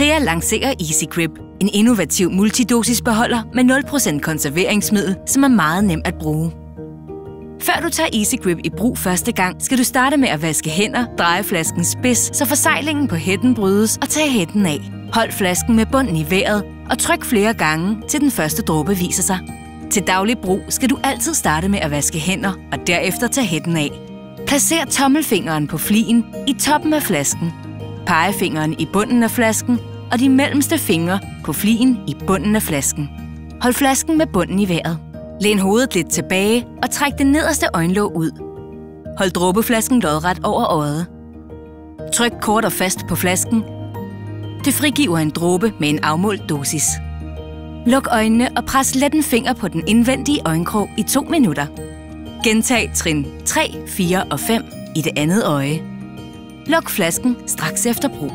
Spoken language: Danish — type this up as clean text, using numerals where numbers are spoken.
Thea lancerer Easy Grip, en innovativ multidosisbeholder med 0% konserveringsmiddel, som er meget nem at bruge. Før du tager Easy Grip i brug første gang, skal du starte med at vaske hænder, dreje flasken spids, så forsejlingen på hætten brydes, og tage hætten af. Hold flasken med bunden i vejret og tryk flere gange, til den første dråbe viser sig. Til daglig brug skal du altid starte med at vaske hænder og derefter tage hætten af. Placer tommelfingeren på flien i toppen af flasken, pegefingeren i bunden af flasken og de mellemste fingre på flien i bunden af flasken. Hold flasken med bunden i vejret. Læn hovedet lidt tilbage og træk det nederste øjenlåg ud. Hold dråbeflasken lodret over øjet. Tryk kort og fast på flasken. Det frigiver en dråbe med en afmålt dosis. Luk øjnene og pres let en finger på den indvendige øjenkrog i 2 minutter. Gentag trin 3, 4 og 5 i det andet øje. Luk flasken straks efter brug.